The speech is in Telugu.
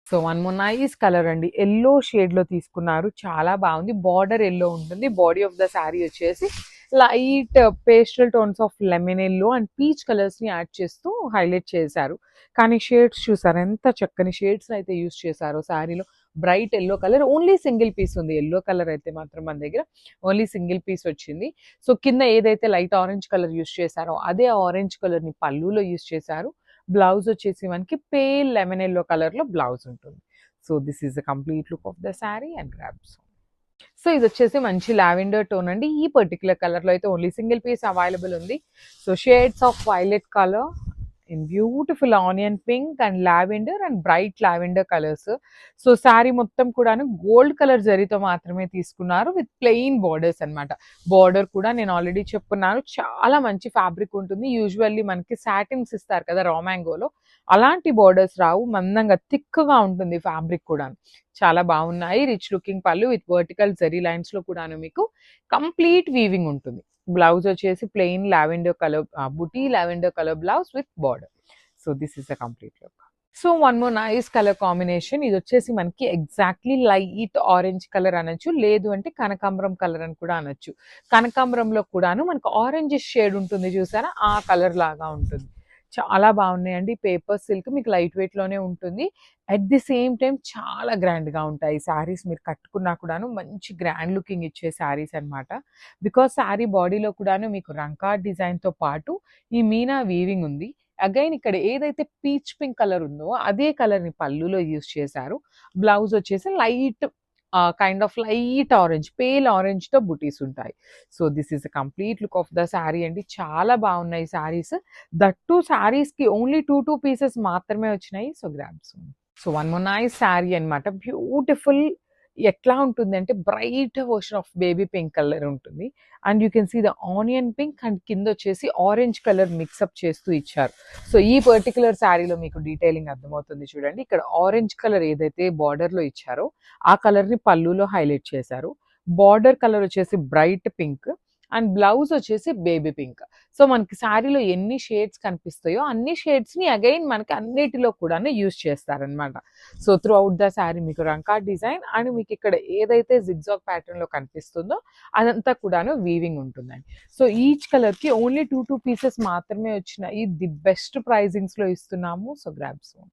So one more nice colour అండి. యెల్లో షేడ్‌లో తీసుకున్నారు. చాలా బాగుంది. బార్డర్ యెల్లో ఉంటుంది. బాడీ ఆఫ్ ద శారీ వచ్చేసి light pastel tones of lemon yellow and peach కలర్స్‌ని యాడ్ చేస్తూ హైలైట్ చేశారు. కానీ షేడ్స్ చూసారా ఎంత చక్కని షేడ్స్‌ని అయితే యూజ్ చేశారో శారీలో. Bright yellow colour only single piece ఉంది. యెల్లో కలర్ అయితే మాత్రం మన దగ్గర ఓన్లీ సింగిల్ పీస్ వచ్చింది. సో కింద ఏదైతే లైట్ ఆరెంజ్ కలర్ యూజ్ చేశారో అదే ఆరెంజ్ కలర్‌ని పళ్ళులో యూజ్ చేశారు. బ్లౌజ్ వచ్చేసి మనకి పేల్ లెమన్ యెల్లో కలర్‌లో బ్లౌజ్ ఉంటుంది. So this is the complete look of the sari and grabs. So ఇదొచ్చేసి మంచి లావెండర్ టోన్ అండి. ఈ పర్టిక్యులర్ కలర్‌లో అయితే ఓన్లీ సింగిల్ పీస్ అవైలబుల్ ఉంది. So shades of violet colour in beautiful onion pink and lavender and bright lavender colours. So sari మొత్తం కూడాను గోల్డ్ కలర్ జరీతో మాత్రమే తీసుకున్నారు విత్ ప్లెయిన్ బార్డర్స్ అన్నమాట. బార్డర్ కూడా నేను ఆల్రెడీ చెప్పుకున్నాను చాలా మంచి ఫ్యాబ్రిక్ ఉంటుంది. యూజువల్లీ మనకి సాటిన్స్ ఇస్తారు కదా రా మ్యాంగోలో, అలాంటి బార్డర్స్ రావు. మందంగా థిక్‌గా ఉంటుంది ఫ్యాబ్రిక్ కూడాను. చాలా బాగున్నాయి. రిచ్ లుకింగ్ పళ్ళు విత్ వర్టికల్ జరీ లైన్స్‌లో కూడాను మీకు కంప్లీట్ వీవింగ్ ఉంటుంది. బ్లౌజ్ వచ్చేసి plain lavender colour buti lavender colour blouse with border. So this is the complete look. So one more nice colour combination. ఇది వచ్చేసి మనకి ఎగ్జాక్ట్లీ లైట్ ఆరెంజ్ కలర్ అనొచ్చు, లేదు అంటే కనకాంబరం కలర్ అని కూడా అనొచ్చు. కనకాంబరంలో కూడాను మనకు ఆరెంజ్ షేడ్ ఉంటుంది చూసారా, ఆ కలర్ లాగా ఉంటుంది. చాలా బాగున్నాయండి. పేపర్ సిల్క్ మీకు లైట్ వెయిట్‌లోనే ఉంటుంది. అట్ ది సేమ్ టైమ్ చాలా గ్రాండ్‌గా ఉంటాయి శారీస్. మీరు కట్టుకున్నా కూడాను మంచి గ్రాండ్ లుకింగ్ ఇచ్చే శారీస్ అన్నమాట. బికాజ్ శారీ బాడీలో కూడాను మీకు రంకా డిజైన్‌తో పాటు ఈ మీనా వీవింగ్ ఉంది. అగైన్ ఇక్కడ ఏదైతే పీచ్ పింక్ కలర్ ఉందో అదే కలర్‌ని పళ్ళులో యూజ్ చేశారు. బ్లౌజ్ వచ్చేసి light kind of light orange, pale ఆరెంజ్‌తో బుటీస్ ఉంటాయి. So this is the complete look of the sari అండి. చాలా బాగున్నాయి శారీస్. దట్ టూ శారీస్‌కి ఓన్లీ 2 పీసెస్ మాత్రమే వచ్చినాయి. So grab soon. So one more nice sari అన్నమాట. బ్యూటిఫుల్ ఎట్లా ఉంటుందంటే bright version of baby pink colour ఉంటుంది. And you can see the onion pink and కింద వచ్చేసి ఆరెంజ్ కలర్ మిక్సప్ చేస్తూ ఇచ్చారు. సో ఈ పర్టిక్యులర్ శారీలో మీకు డీటెయిలింగ్ అర్థమవుతుంది చూడండి. ఇక్కడ ఆరెంజ్ కలర్ ఏదైతే బార్డర్‌లో ఇచ్చారో ఆ కలర్‌ని పళ్ళులో హైలైట్ చేశారు. బార్డర్ కలర్ వచ్చేసి బ్రైట్ పింక్ అండ్ బ్లౌజ్ వచ్చేసి బేబీ పింక్. సో మనకి శారీలో ఎన్ని షేడ్స్ కనిపిస్తాయో అన్ని షేడ్స్‌ని అగైన్ మనకి అన్నిటిలో కూడాను యూజ్ చేస్తారనమాట. So through out the sari మీకు రంకా డిజైన్ అండ్ మీకు ఇక్కడ ఏదైతే జిగ్‌జాగ్ ప్యాటర్న్‌లో కనిపిస్తుందో అదంతా కూడాను వీవింగ్ ఉంటుందండి. సో ఈచ్ కలర్‌కి ఓన్లీ 2 పీసెస్ మాత్రమే వచ్చినాయి. ది బెస్ట్ ప్రైజింగ్స్‌లో ఇస్తున్నాము. So grab soon.